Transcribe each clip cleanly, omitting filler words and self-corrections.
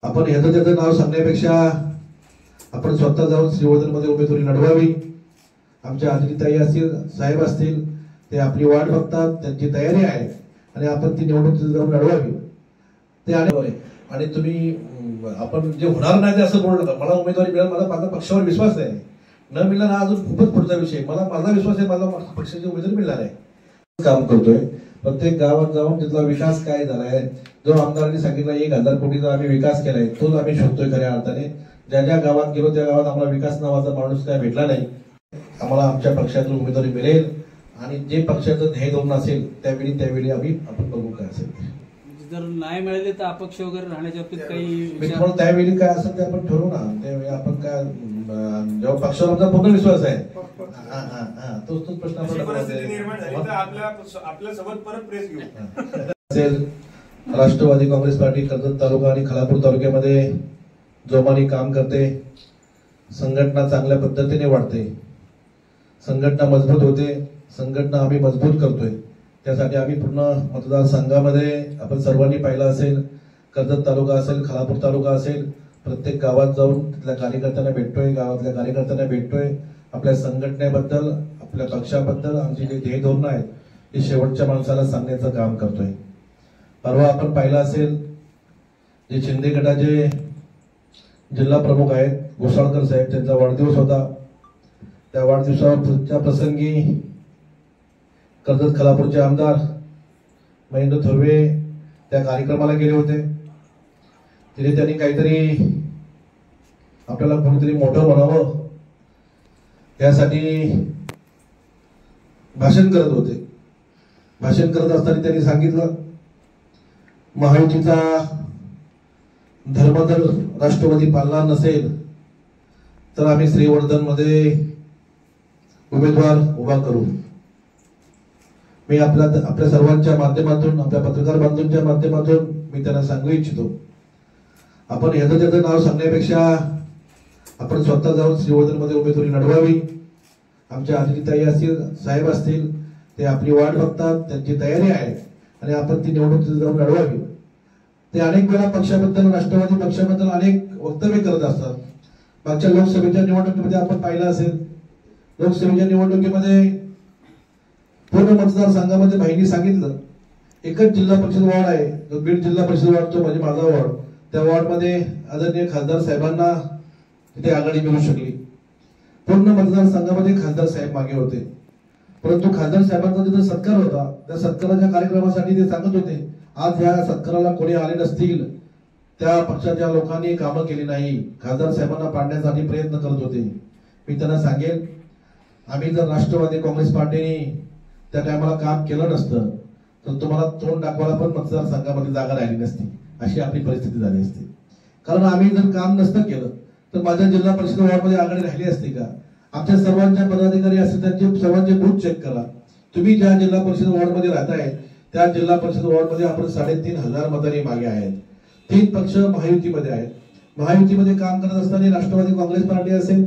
आपण ह्याचं त्याचं नाव सांगण्यापेक्षा आपण स्वतः जाऊन श्रीवर्धनमध्ये उमेदवारी लढवावी। आमच्या आदिताई असतील, साहेब असतील, ते आपली वाट बघतात, त्यांची तयारी आहे आणि आपण ती निवडणूक जाऊन लढवावी। ते आणि तुम्ही आपण जे होणार नाही ते असं बोललं, मला उमेदवारी मिळेल, मला माझा पक्षावर विश्वास आहे, न मिळणार हा अजून खूपच पुढचा विषय, मला माझा विश्वास आहे, मला पक्षाची उमेदवारी मिळणार आहे। काम करतोय प्रत्येक गावात जाऊन तिथला विकास काय झालाय, जो आमदारांनी सांगितला 1000 कोटीचा आम्ही विकास केलाय तोच आम्ही शोधतोय खऱ्या अर्थाने। ज्या ज्या गावात गेलो त्या गावात आम्हाला विकास नावाचा माणूस काय भेटला नाही। आम्हाला आमच्या पक्षातून उमेदवारी मिळेल आणि जे पक्षाचं ध्येय धोरण असेल त्यावेळी आपण बघू काय असेल। जर नाही मिळाले तर अपक्ष वगैरे राहण्याच्या बाबतीत काही त्यावेळी काय असेल ते आपण ठरवू ना। त्यावेळी आपण काय जेव्हा पक्षावर आमचा पूर्ण विश्वास आहे तोच प्रश्न असेल। राष्ट्रवादी काँग्रेस पार्टी कर्जत तालुका आणि खालापूर तालुक्यामध्ये जोमाने काम करते, संघटना चांगल्या पद्धतीने वाढते, संघटना मजबूत होते, संघटना आम्ही मजबूत करतोय। त्यासाठी आम्ही पूर्ण मतदारसंघामध्ये आपण सर्वांनी पाहिलं असेल, कर्जत तालुका असेल, खालापूर तालुका असेल, प्रत्येक गावात जाऊन तिथल्या कार्यकर्त्यांना भेटतोय, गावातल्या कार्यकर्त्यांना भेटतोय, आपल्या संघटनेबद्दल, आपल्या पक्षाबद्दल आमची जे ध्येय धोरण आहेत ते शेवटच्या माणसाला सांगण्याचं काम करतोय। परवा आपण पाहिलं असेल, जे शिंदे गटाचे जिल्हा प्रमुख आहेत घोसाळकर साहेब, त्यांचा वाढदिवस होता, त्या वाढदिवसाच्या प्रसंगी कर्जत खालापूरचे आमदार महेंद्र थोरवे त्या कार्यक्रमाला गेले होते। तिथे त्यांनी काहीतरी आपल्याला कोणीतरी मोठं म्हणावं यासाठी भाषण करत होते। भाषण करत असताना त्यांनी सांगितलं, महायुतीचा धर्म जर राष्ट्रवादी पाळला नसेल तर आम्ही श्रीवर्धन मध्ये उमेदवार उभा करू। मी आपल्या सर्वांच्या माध्यमातून, आपल्या पत्रकार बांधवांच्या माध्यमातून मी त्यांना सांगू इच्छितो, आपण ह्याचं त्याचं नाव सांगण्यापेक्षा आपण स्वतः जाऊन श्रीवर्धनमध्ये उमेदवारी लढवावी। आमच्या आदिताई असतील, साहेब असतील, ते आपली वाट बघतात, त्यांची तयारी आहे आणि आपण ती निवडणूक जाऊन लढवावी। ते अनेक वेळा पक्षाबद्दल, राष्ट्रवादी पक्षाबद्दल अनेक वक्तव्य करत असतात। मागच्या लोकसभेच्या निवडणुकीमध्ये आपण पाहिलं असेल, लोकसभेच्या निवडणुकीमध्ये पूर्ण मतदारसंघामध्ये भाईंनी सांगितलं एकच जिल्हा परिषद वॉर्ड आहे, जो बीड जिल्हा परिषद वॉर्ड, तो म्हणजे माझा वॉर्ड, त्या वॉर्डमध्ये आदरणीय खासदार साहेबांना तिथे आघाडी मिळू शकली। पूर्ण मतदारसंघामध्ये खासदार साहेब मागे होते, परंतु खासदार साहेबांचा जिथे सत्कार होता त्या सत्काराच्या कार्यक्रमासाठी ते सांगत होते, आज ह्या सत्काराला कोणी आले नसतील, त्या पक्षाच्या लोकांनी कामं केली नाही, खासदार साहेबांना पाडण्यासाठी प्रयत्न करत होते। मी त्यांना सांगेल, आम्ही जर राष्ट्रवादी काँग्रेस पार्टीने त्या टायमाला काम केलं नसतं तर तुम्हाला तोंड दाखवायला पण मतदारसंघामध्ये जागा राहिली नसती, अशी आपली परिस्थिती झाली असती। कारण आम्ही जर काम नसतं केलं तर माझ्या जिल्हा परिषद वॉर्डमध्ये आघाडी राहिली असती का? आमच्या सर्वांच्या पदाधिकारी असतील त्यांचे सर्वांचे बूथ चेक करा। तुम्ही ज्या जिल्हा परिषद वॉर्डमध्ये राहताय त्या जिल्हा परिषद वॉर्डमध्ये आपण 3500 मतांनी मागे आहेत। 3 पक्ष महायुतीमध्ये आहेत। महायुतीमध्ये काम करत असताना राष्ट्रवादी काँग्रेस पार्टी असेल,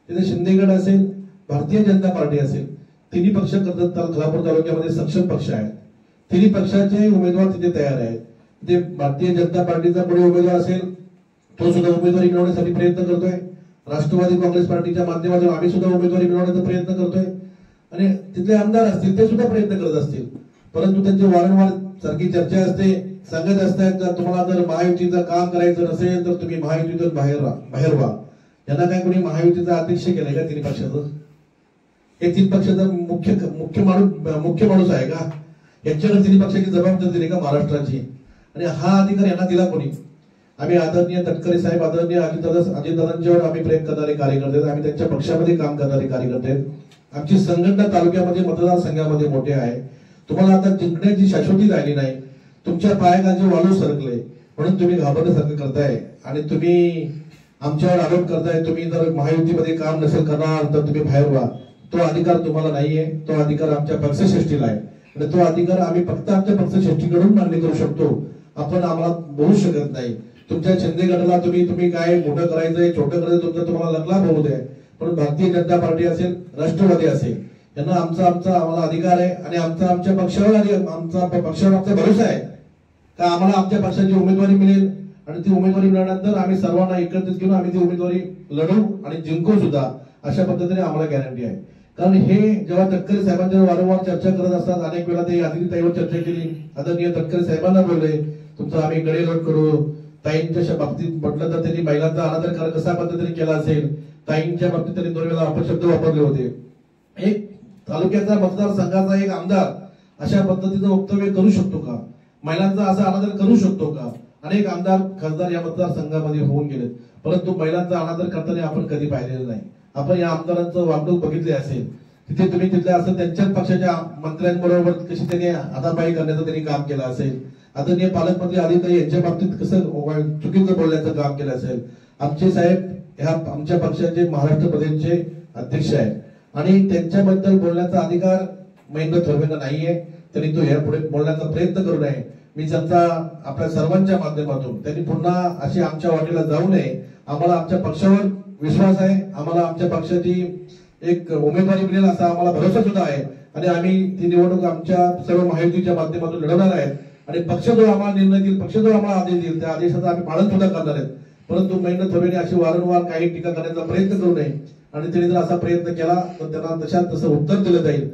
तिथे शिंदे गट असेल, भारतीय जनता पार्टी असेल, तिन्ही पक्ष कर्जत खालापूर तालुक्यामध्ये सक्षम पक्ष आहेत। तिन्ही पक्षाचे उमेदवार तिथे तयार आहेत। ते भारतीय जनता पार्टीचा पुढे उमेदवार असेल तो सुद्धा उमेदवारी मिळवण्यासाठी प्रयत्न करतोय, राष्ट्रवादी काँग्रेस पार्टीच्या माध्यमातून आम्ही सुद्धा उमेदवारी मिळवण्याचा प्रयत्न करतोय आणि तिथले आमदार असतील ते सुद्धा प्रयत्न करत असतील। परंतु त्यांची वारंवार सारखी चर्चा असते, सांगत असतात का तुम्हाला जर महायुतीचं काम करायचं नसेल तर तुम्ही महायुतीतून बाहेर व्हा। यांना काय कोणी महायुतीचा अध्यक्ष केलाय का? तिन्ही पक्षाचं हे 3 पक्षाचा मुख्य माणूस आहे का? यांच्याकडे तिन्ही पक्षाची जबाबदारी दिली का महाराष्ट्राची? आणि हा अधिकार यांना दिला कोणी? आम्ही आदरणीय तटकरे साहेब, आदरणीय अजितदादांच्यावर आम्ही प्रेम करणारे कार्यकर्ते आहेत, आम्ही त्यांच्या पक्षामध्ये काम करणारे कार्यकर्ते आहेत। आमची संघटना तालुक्यामध्ये, मतदारसंघामध्ये मोठे आहे। तुम्हाला आता जिंकण्याची शाश्वती राहिली नाही, तुमच्या पायाखालचे वाळू सरकले म्हणून तुम्ही घाबरण्यासारखं करताय आणि तुम्ही आमच्यावर आरोप करताय, तुम्ही जर महायुतीमध्ये काम नसेल करणार तर तुम्ही बाहेर व्हा। तो अधिकार तुम्हाला नाहीये, तो अधिकार आमच्या पक्षश्रेष्ठीला आहे आणि तो अधिकार आम्ही फक्त आमच्या पक्षश्रेष्ठीकडून मान्य करू शकतो, आपण आम्हाला बोलू शकत नाही। तुमच्या शिंदे गटाला तुम्ही काय मोठं करायचंय, छोटं करायचं तुम्हाला लग्नात होऊ द्या, पण भारतीय जनता पार्टी असेल, राष्ट्रवादी असेल, यांना आम्हाला अधिकार आहे आणि आमच्या पक्षावर आमचा भरोसा आहे का आम्हाला आमच्या पक्षाची उमेदवारी मिळेल आणि ती उमेदवारी मिळाल्यानंतर आम्ही सर्वांना एकत्रित घेऊन आम्ही ती उमेदवारी लढवू आणि जिंकू सुद्धा, अशा पद्धतीने आम्हाला गॅरंटी आहे. कारण हे जेव्हा तटकरे साहेबांच्या वारंवार चर्चा करत असतात, अनेक वेळा ते आदितीताईवर चर्चा केली, आदरणीय तटकरे साहेबांना बोलले तुमचं आम्ही गडेलोट करू. ताईंच्या बाबतीत म्हटलं तर त्यांनी महिलांचा अनादर कशा पद्धतीने केला असेल, ताईंच्या बाबतीत त्यांनी 2 वेळा अपशब्द वापरले होते. एक तालुक्याचा मतदारसंघाचा एक आमदार अशा पद्धतीचं वक्तव्य करू शकतो का? महिलांचा असा अनादर करू शकतो का? अनेक आमदार खासदार या मतदारसंघामध्ये होऊन गेलेत, परंतु महिलांचा अनादर करताना आपण कधी पाहिलेलं नाही. आपण या आमदारांचं वागणूक बघितले असेल, तिथे तुम्ही तिथल्या असं त्यांच्याच पक्षाच्या मंत्र्यांबरोबर कशी त्यांनी हातापायी करण्याचं त्यांनी काम केलं असेल. आदरणीय पालकमंत्री आदिताई यांच्या बाबतीत कसं चुकीचं बोलण्याचं काम केलं असेल. आमचे साहेब ह्या आमच्या पक्षाचे महाराष्ट्र प्रदेशचे अध्यक्ष आहेत आणि त्यांच्याबद्दल बोलण्याचा अधिकार महेंद्र थोरवेंना नाहीये. त्यांनी तो यापुढे बोलण्याचा प्रयत्न करू नये. मी त्यांचा आपल्या सर्वांच्या माध्यमातून त्यांनी पुन्हा अशी आमच्या वाटेला जाऊ नये. आम्हाला आमच्या पक्षावर विश्वास आहे, आम्हाला आमच्या पक्षाची एक उमेदवारी मिळेल असा आम्हाला भरोसा सुद्धा आहे आणि आम्ही ती निवडणूक आमच्या सर्व महायुतीच्या माध्यमातून लढवणार आहेत आणि पक्ष जो आम्हाला निर्णय देईल, पक्ष जो आम्हाला आदेश देईल त्या आदेशाचा आम्ही पालन सुद्धा करणार आहेत. परंतु महेंद्र थोरवेंनी अशी वारंवार काही टीका करण्याचा प्रयत्न करू नये आणि त्यांनी जर असा प्रयत्न केला तर त्यांना तशा तसं उत्तर दिलं जाईल.